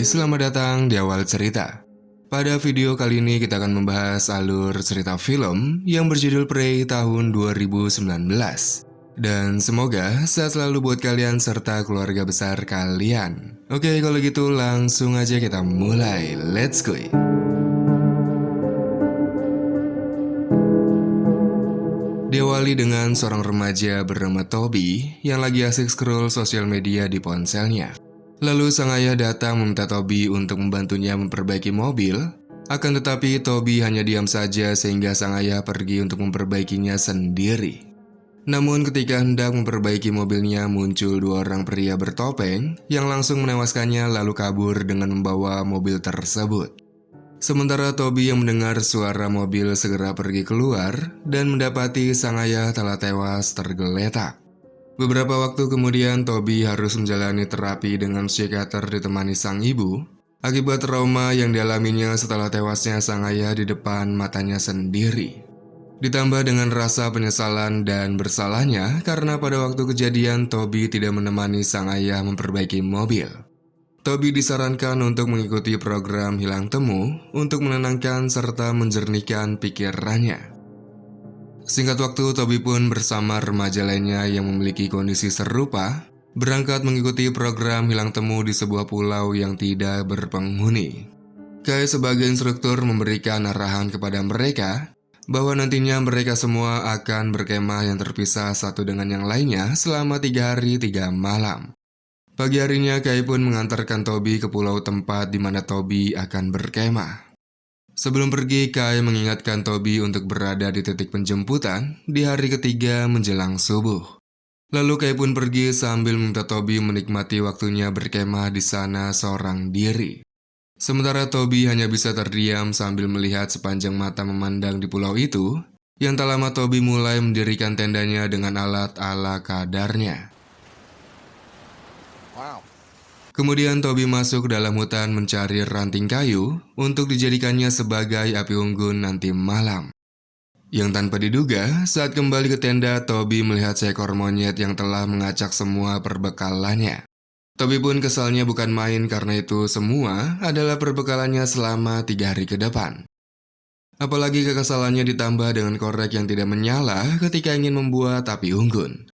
selamat datang di awal cerita. Pada video kali ini kita akan membahas alur cerita film yang berjudul Prey tahun 2019. Dan semoga sehat selalu buat kalian serta keluarga besar kalian. Oke, kalau gitu langsung aja kita mulai. Let's go! Diawali dengan seorang remaja bernama Toby yang lagi asik scroll sosial media di ponselnya. Lalu sang ayah datang meminta Toby untuk membantunya memperbaiki mobil. Akan tetapi Toby hanya diam saja sehingga sang ayah pergi untuk memperbaikinya sendiri. Namun ketika hendak memperbaiki mobilnya muncul dua orang pria bertopeng yang langsung menewaskannya lalu kabur dengan membawa mobil tersebut. Sementara Toby yang mendengar suara mobil segera pergi keluar dan mendapati sang ayah telah tewas tergeletak. Beberapa waktu kemudian Toby harus menjalani terapi dengan psikiater ditemani sang ibu akibat trauma yang dialaminya setelah tewasnya sang ayah di depan matanya sendiri. Ditambah dengan rasa penyesalan dan bersalahnya karena pada waktu kejadian Toby tidak menemani sang ayah memperbaiki mobil. Toby disarankan untuk mengikuti program hilang temu untuk menenangkan serta menjernihkan pikirannya. Singkat waktu, Toby pun bersama remaja lainnya yang memiliki kondisi serupa berangkat mengikuti program hilang temu di sebuah pulau yang tidak berpenghuni. Kai sebagai instruktur memberikan arahan kepada mereka bahwa nantinya mereka semua akan berkemah yang terpisah satu dengan yang lainnya selama 3 hari 3 malam. Pagi harinya Kai pun mengantarkan Toby ke pulau tempat di mana Toby akan berkemah. Sebelum pergi, Kai mengingatkan Toby untuk berada di titik penjemputan di hari ketiga menjelang subuh. Lalu Kai pun pergi sambil meminta Toby menikmati waktunya berkemah di sana seorang diri. Sementara Toby hanya bisa terdiam sambil melihat sepanjang mata memandang di pulau itu, yang tak lama Toby mulai mendirikan tendanya dengan alat ala kadarnya. Kemudian Toby masuk ke dalam hutan mencari ranting kayu untuk dijadikannya sebagai api unggun nanti malam. Yang tanpa diduga, saat kembali ke tenda, Toby melihat seekor monyet yang telah mengacak semua perbekalannya. Toby pun kesalnya bukan main karena itu semua adalah perbekalannya selama 3 hari ke depan. Apalagi kekesalannya ditambah dengan korek yang tidak menyala ketika ingin membuat api unggun.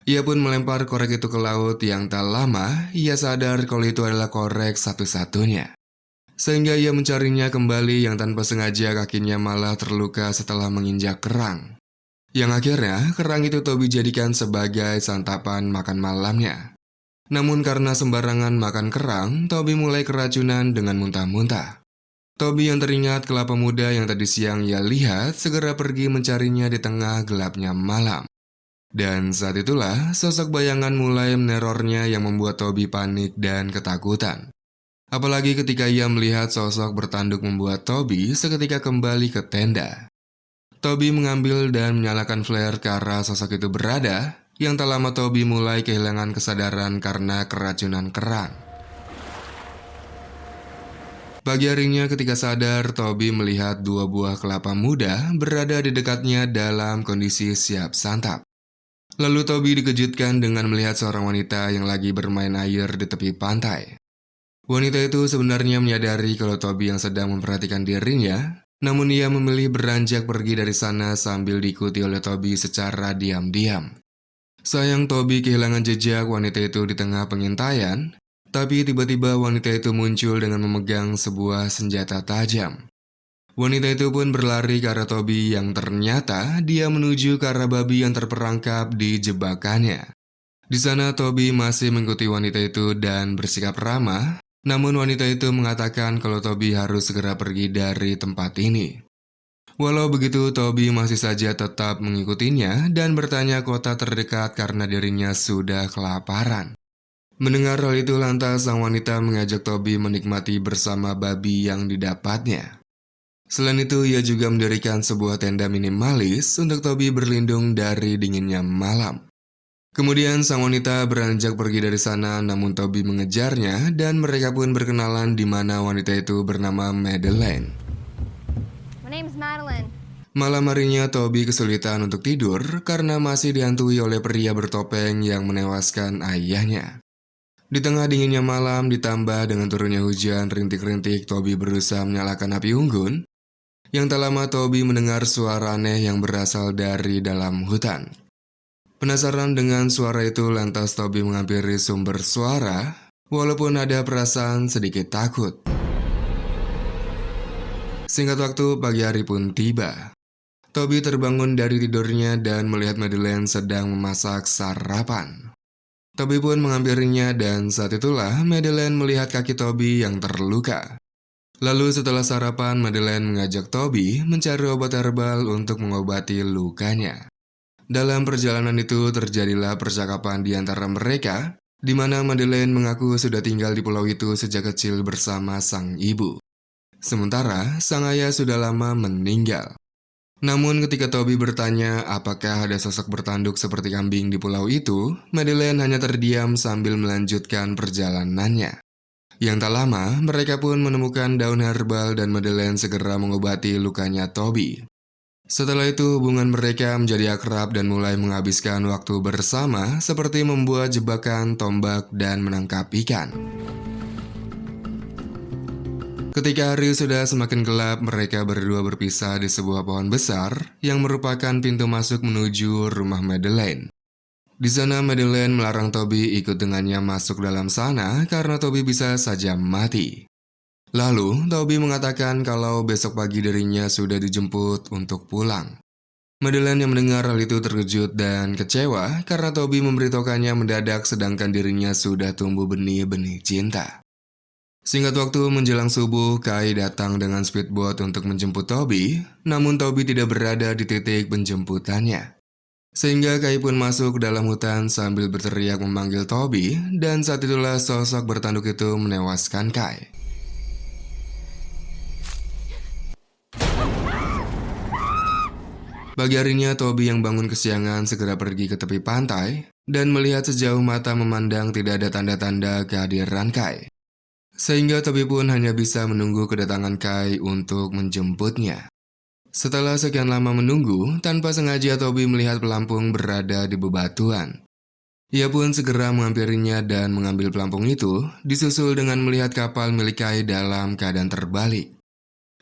Ia pun melempar korek itu ke laut yang tak lama, ia sadar kalau itu adalah korek satu-satunya. Sehingga ia mencarinya kembali yang tanpa sengaja kakinya malah terluka setelah menginjak kerang. Yang akhirnya, kerang itu Toby jadikan sebagai santapan makan malamnya. Namun karena sembarangan makan kerang, Toby mulai keracunan dengan muntah-muntah. Toby yang teringat kelapa muda yang tadi siang ia lihat segera pergi mencarinya di tengah gelapnya malam. Dan saat itulah sosok bayangan mulai menerornya yang membuat Toby panik dan ketakutan. Apalagi ketika ia melihat sosok bertanduk membuat Toby seketika kembali ke tenda. Toby mengambil dan menyalakan flare ke arah sosok itu berada, yang tak lama Toby mulai kehilangan kesadaran karena keracunan kerang. Pagi harinya ketika sadar, Toby melihat 2 buah kelapa muda berada di dekatnya dalam kondisi siap santap. Lalu Toby dikejutkan dengan melihat seorang wanita yang lagi bermain air di tepi pantai. Wanita itu sebenarnya menyadari kalau Toby yang sedang memperhatikan dirinya, namun ia memilih beranjak pergi dari sana sambil diikuti oleh Toby secara diam-diam. Sayang Toby kehilangan jejak wanita itu di tengah pengintaian, tapi tiba-tiba wanita itu muncul dengan memegang sebuah senjata tajam. Wanita itu pun berlari ke arah Toby yang ternyata dia menuju ke arah babi yang terperangkap di jebakannya. Di sana Toby masih mengikuti wanita itu dan bersikap ramah, namun wanita itu mengatakan kalau Toby harus segera pergi dari tempat ini. Walau begitu, Toby masih saja tetap mengikutinya dan bertanya kota terdekat karena dirinya sudah kelaparan. Mendengar hal itu lantas sang wanita mengajak Toby menikmati bersama babi yang didapatnya. Selain itu, ia juga mendirikan sebuah tenda minimalis untuk Toby berlindung dari dinginnya malam. Kemudian sang wanita beranjak pergi dari sana, namun Toby mengejarnya dan mereka pun berkenalan di mana wanita itu bernama Madeleine. My name is Madeline. Malam harinya Toby kesulitan untuk tidur karena masih dihantui oleh pria bertopeng yang menewaskan ayahnya. Di tengah dinginnya malam ditambah dengan turunnya hujan rintik-rintik, Toby berusaha menyalakan api unggun. Yang tak lama Toby mendengar suara aneh yang berasal dari dalam hutan. Penasaran dengan suara itu, lantas Toby menghampiri sumber suara, walaupun ada perasaan sedikit takut. Singkat waktu, pagi hari pun tiba. Toby terbangun dari tidurnya dan melihat Madeleine sedang memasak sarapan. Toby pun menghampirinya dan saat itulah Madeleine melihat kaki Toby yang terluka. Lalu setelah sarapan, Madeleine mengajak Toby mencari obat herbal untuk mengobati lukanya. Dalam perjalanan itu terjadilah percakapan di antara mereka, di mana Madeleine mengaku sudah tinggal di pulau itu sejak kecil bersama sang ibu. Sementara sang ayah sudah lama meninggal. Namun ketika Toby bertanya apakah ada sosok bertanduk seperti kambing di pulau itu, Madeleine hanya terdiam sambil melanjutkan perjalanannya. Yang tak lama, mereka pun menemukan daun herbal dan Madeleine segera mengobati lukanya Toby. Setelah itu hubungan mereka menjadi akrab dan mulai menghabiskan waktu bersama seperti membuat jebakan, tombak, dan menangkap ikan. Ketika hari sudah semakin gelap, mereka berdua berpisah di sebuah pohon besar yang merupakan pintu masuk menuju rumah Madeleine. Di sana Madeleine melarang Toby ikut dengannya masuk dalam sana karena Toby bisa saja mati. Lalu Toby mengatakan kalau besok pagi dirinya sudah dijemput untuk pulang. Madeleine yang mendengar hal itu terkejut dan kecewa karena Toby memberitahukannya mendadak sedangkan dirinya sudah tumbuh benih-benih cinta. Singkat waktu menjelang subuh, Kai datang dengan speedboat untuk menjemput Toby, namun Toby tidak berada di titik penjemputannya. Sehingga Kai pun masuk ke dalam hutan sambil berteriak memanggil Toby, dan saat itulah sosok bertanduk itu menewaskan Kai. Pagi harinya Toby yang bangun kesiangan segera pergi ke tepi pantai, dan melihat sejauh mata memandang tidak ada tanda-tanda kehadiran Kai. Sehingga Toby pun hanya bisa menunggu kedatangan Kai untuk menjemputnya. Setelah sekian lama menunggu, tanpa sengaja Toby melihat pelampung berada di bebatuan. Ia pun segera menghampirinya dan mengambil pelampung itu, disusul dengan melihat kapal milik Kai dalam keadaan terbalik.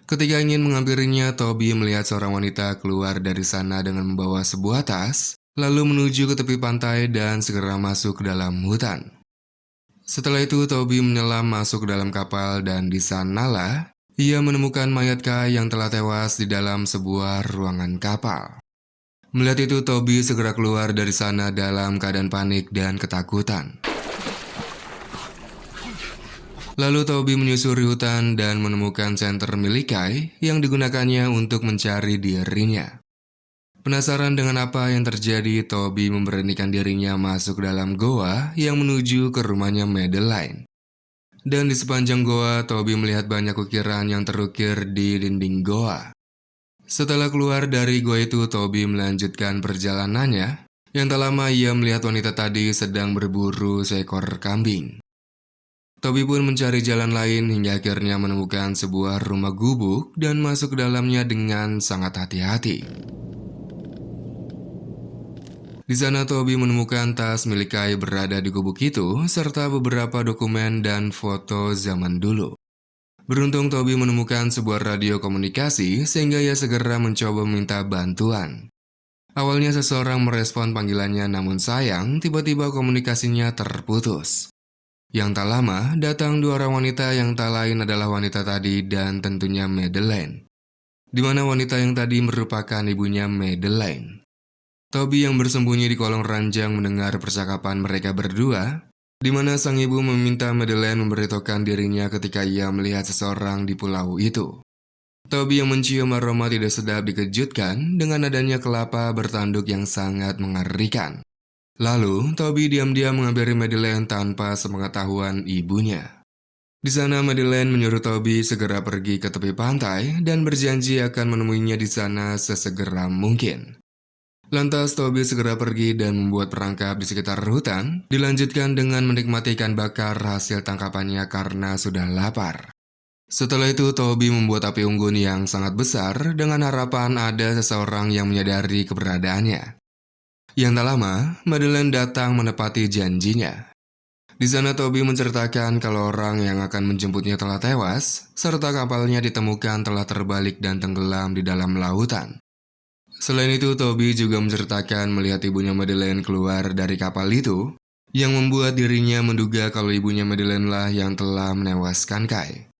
Ketika ingin menghampirinya, Toby melihat seorang wanita keluar dari sana dengan membawa sebuah tas, lalu menuju ke tepi pantai dan segera masuk ke dalam hutan. Setelah itu Toby menyelam masuk ke dalam kapal dan di sanalah ia menemukan mayat Kai yang telah tewas di dalam sebuah ruangan kapal. Melihat itu Toby segera keluar dari sana dalam keadaan panik dan ketakutan. Lalu Toby menyusuri hutan dan menemukan senter milik Kai yang digunakannya untuk mencari dirinya. Penasaran dengan apa yang terjadi, Toby memberanikan dirinya masuk ke dalam goa yang menuju ke rumahnya Madeleine. Dan di sepanjang goa, Toby melihat banyak ukiran yang terukir di dinding goa. Setelah keluar dari goa itu, Toby melanjutkan perjalanannya. Yang tak lama ia melihat wanita tadi sedang berburu seekor kambing. Toby pun mencari jalan lain hingga akhirnya menemukan sebuah rumah gubuk dan masuk ke dalamnya dengan sangat hati-hati. Di sana Toby menemukan tas milik Kai berada di gubuk itu, serta beberapa dokumen dan foto zaman dulu. Beruntung Toby menemukan sebuah radio komunikasi sehingga ia segera mencoba meminta bantuan. Awalnya seseorang merespon panggilannya namun sayang tiba-tiba komunikasinya terputus. Yang tak lama datang dua orang wanita yang tak lain adalah wanita tadi dan tentunya Madeleine. Di mana wanita yang tadi merupakan ibunya Madeleine. Toby yang bersembunyi di kolong ranjang mendengar percakapan mereka berdua, di mana sang ibu meminta Madeleine memberitahukan dirinya ketika ia melihat seseorang di pulau itu. Toby yang mencium aroma tidak sedap dikejutkan dengan adanya kelapa bertanduk yang sangat mengerikan. Lalu, Toby diam-diam menghampiri Madeleine tanpa sepengetahuan ibunya. Di sana Madeleine menyuruh Toby segera pergi ke tepi pantai dan berjanji akan menemuinya di sana sesegera mungkin. Lantas Toby segera pergi dan membuat perangkap di sekitar hutan, dilanjutkan dengan menikmati ikan bakar hasil tangkapannya karena sudah lapar. Setelah itu Toby membuat api unggun yang sangat besar dengan harapan ada seseorang yang menyadari keberadaannya. Yang tak lama, Madeleine datang menepati janjinya. Di sana Toby menceritakan kalau orang yang akan menjemputnya telah tewas, serta kapalnya ditemukan telah terbalik dan tenggelam di dalam lautan. Selain itu, Toby juga menceritakan melihat ibunya Madeleine keluar dari kapal itu, yang membuat dirinya menduga kalau ibunya Madeleine lah yang telah menewaskan Kai.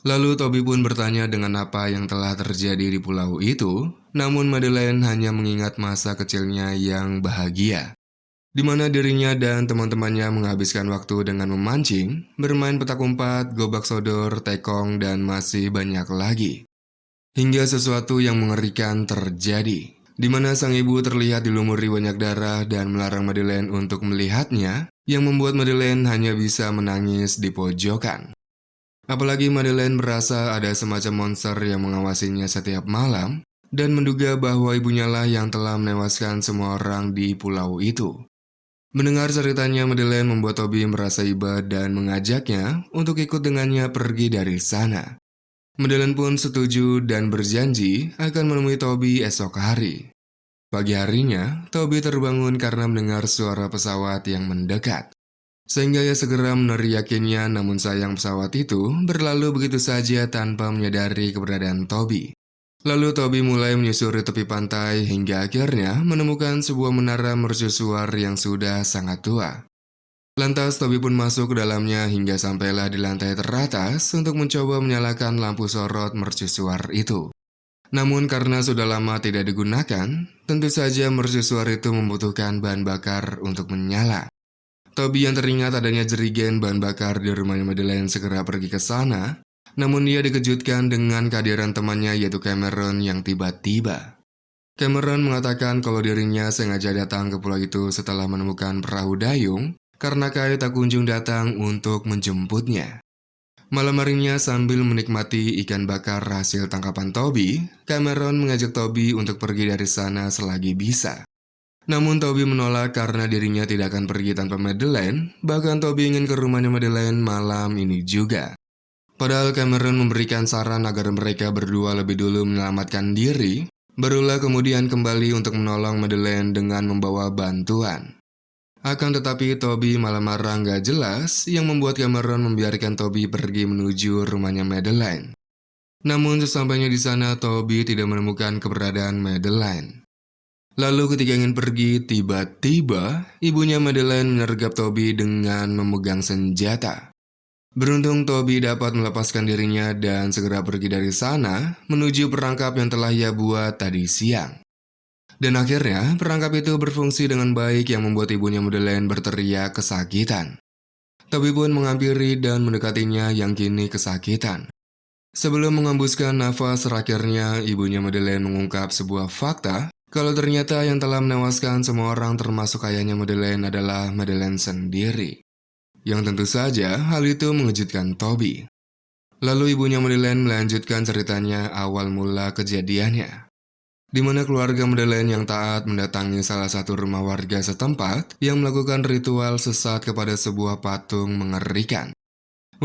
Lalu Toby pun bertanya dengan apa yang telah terjadi di pulau itu, namun Madeleine hanya mengingat masa kecilnya yang bahagia, di mana dirinya dan teman-temannya menghabiskan waktu dengan memancing, bermain petak umpet, gobak sodor, tekong, dan masih banyak lagi. Hingga sesuatu yang mengerikan terjadi, di mana sang ibu terlihat dilumuri banyak darah dan melarang Madeleine untuk melihatnya, yang membuat Madeleine hanya bisa menangis di pojokan. Apalagi Madeleine merasa ada semacam monster yang mengawasinya setiap malam, dan menduga bahwa ibunya lah yang telah menewaskan semua orang di pulau itu. Mendengar ceritanya, Madeleine membuat Toby merasa iba dan mengajaknya untuk ikut dengannya pergi dari sana. Madeleine pun setuju dan berjanji akan menemui Toby esok hari. Pagi harinya, Toby terbangun karena mendengar suara pesawat yang mendekat. Sehingga ia segera meneriakinya, namun sayang pesawat itu berlalu begitu saja tanpa menyadari keberadaan Toby. Lalu Toby mulai menyusuri tepi pantai hingga akhirnya menemukan sebuah menara mercusuar yang sudah sangat tua. Lantas Toby pun masuk ke dalamnya hingga sampailah di lantai teratas untuk mencoba menyalakan lampu sorot mercusuar itu. Namun karena sudah lama tidak digunakan, tentu saja mercusuar itu membutuhkan bahan bakar untuk menyala. Toby yang teringat adanya jerigen bahan bakar di rumahnya Madeleine segera pergi ke sana. Namun ia dikejutkan dengan kehadiran temannya yaitu Cameron yang tiba-tiba. Cameron mengatakan kalau dirinya sengaja datang ke pulau itu setelah menemukan perahu dayung karena Kai tak kunjung datang untuk menjemputnya. Malam harinya sambil menikmati ikan bakar hasil tangkapan Toby, Cameron mengajak Toby untuk pergi dari sana selagi bisa. Namun Toby menolak karena dirinya tidak akan pergi tanpa Madeleine, bahkan Toby ingin ke rumahnya Madeleine malam ini juga. Padahal Cameron memberikan saran agar mereka berdua lebih dulu menyelamatkan diri, barulah kemudian kembali untuk menolong Madeleine dengan membawa bantuan. Akan tetapi Toby malah marah nggak jelas yang membuat Cameron membiarkan Toby pergi menuju rumahnya Madeleine. Namun sesampainya di sana Toby tidak menemukan keberadaan Madeleine. Lalu ketika ingin pergi, tiba-tiba ibunya Madeleine menyergap Toby dengan memegang senjata. Beruntung Toby dapat melepaskan dirinya dan segera pergi dari sana menuju perangkap yang telah ia buat tadi siang. Dan akhirnya perangkap itu berfungsi dengan baik yang membuat ibunya Madeleine berteriak kesakitan. Toby pun menghampiri dan mendekatinya yang kini kesakitan. Sebelum mengembuskan nafas terakhirnya, ibunya Madeleine mengungkap sebuah fakta kalau ternyata yang telah menewaskan semua orang termasuk ayahnya Madeleine adalah Madeleine sendiri. Yang tentu saja hal itu mengejutkan Toby. Lalu ibunya Madeleine melanjutkan ceritanya awal mula kejadiannya, di mana keluarga Madeleine yang taat mendatangi salah satu rumah warga setempat yang melakukan ritual sesat kepada sebuah patung mengerikan.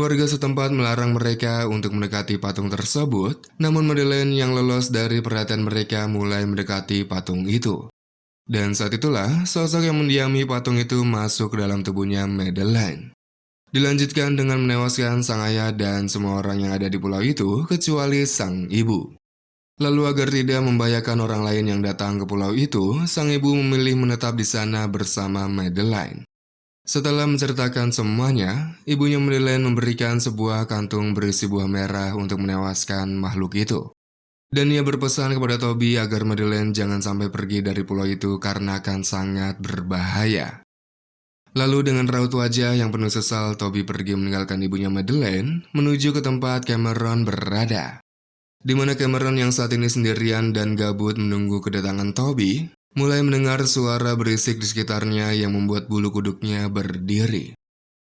Warga setempat melarang mereka untuk mendekati patung tersebut, namun Madeleine yang lolos dari perhatian mereka mulai mendekati patung itu. Dan saat itulah sosok yang mendiami patung itu masuk ke dalam tubuhnya Madeleine. Dilanjutkan dengan menewaskan sang ayah dan semua orang yang ada di pulau itu kecuali sang ibu. Lalu agar tidak membahayakan orang lain yang datang ke pulau itu, sang ibu memilih menetap di sana bersama Madeleine. Setelah menceritakan semuanya, ibunya Madeleine memberikan sebuah kantung berisi buah merah untuk menewaskan makhluk itu. Dan ia berpesan kepada Toby agar Madeleine jangan sampai pergi dari pulau itu karena akan sangat berbahaya. Lalu dengan raut wajah yang penuh sesal, Toby pergi meninggalkan ibunya Madeleine menuju ke tempat Cameron berada. Di mana Cameron yang saat ini sendirian dan gabut menunggu kedatangan Toby, mulai mendengar suara berisik di sekitarnya yang membuat bulu kuduknya berdiri.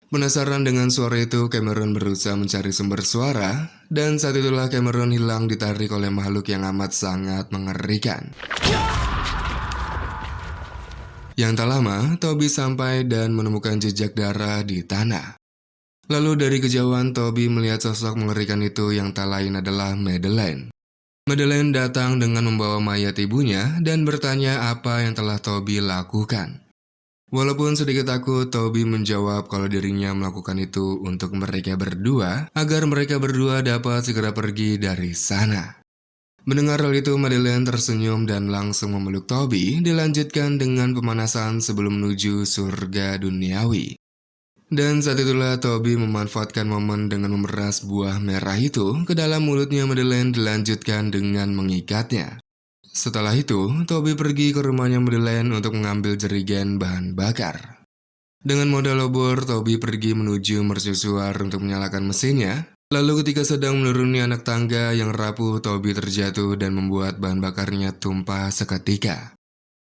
Penasaran dengan suara itu, Cameron berusaha mencari sumber suara, dan saat itulah Cameron hilang ditarik oleh makhluk yang amat sangat mengerikan. Yang tak lama, Toby sampai dan menemukan jejak darah di tanah. Lalu dari kejauhan, Toby melihat sosok mengerikan itu yang tak lain adalah Madeleine. Madeleine datang dengan membawa mayat ibunya dan bertanya apa yang telah Toby lakukan. Walaupun sedikit takut, Toby menjawab kalau dirinya melakukan itu untuk mereka berdua, agar mereka berdua dapat segera pergi dari sana. Mendengar hal itu, Madeleine tersenyum dan langsung memeluk Toby, dilanjutkan dengan pemanasan sebelum menuju surga duniawi. Dan saat itulah Toby memanfaatkan momen dengan memeras buah merah itu ke dalam mulutnya Madeleine, dilanjutkan dengan mengikatnya. Setelah itu, Toby pergi ke rumahnya Madeleine untuk mengambil jerigen bahan bakar. Dengan modal obor, Toby pergi menuju mercusuar untuk menyalakan mesinnya. Lalu ketika sedang menuruni anak tangga yang rapuh, Toby terjatuh dan membuat bahan bakarnya tumpah seketika.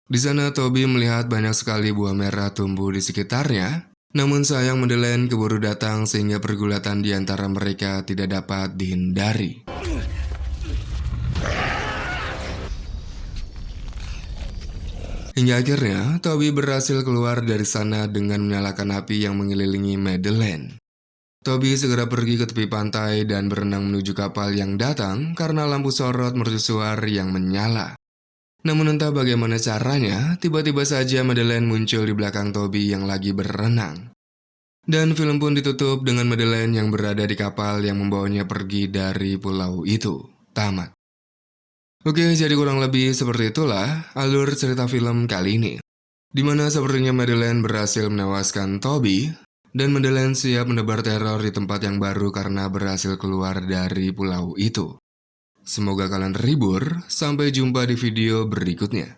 Di sana Toby melihat banyak sekali buah merah tumbuh di sekitarnya. Namun sayang Madeleine keburu datang sehingga pergulatan di antara mereka tidak dapat dihindari. Hingga akhirnya, Toby berhasil keluar dari sana dengan menyalakan api yang mengelilingi Madeleine. Toby segera pergi ke tepi pantai dan berenang menuju kapal yang datang karena lampu sorot mercusuar yang menyala. Namun entah bagaimana caranya, tiba-tiba saja Madeleine muncul di belakang Toby yang lagi berenang. Dan film pun ditutup dengan Madeleine yang berada di kapal yang membawanya pergi dari pulau itu. Tamat. Oke, jadi kurang lebih seperti itulah alur cerita film kali ini. Dimana sepertinya Madeleine berhasil menewaskan Toby, dan Madeleine siap menebar teror di tempat yang baru karena berhasil keluar dari pulau itu. Semoga kalian terhibur, sampai jumpa di video berikutnya.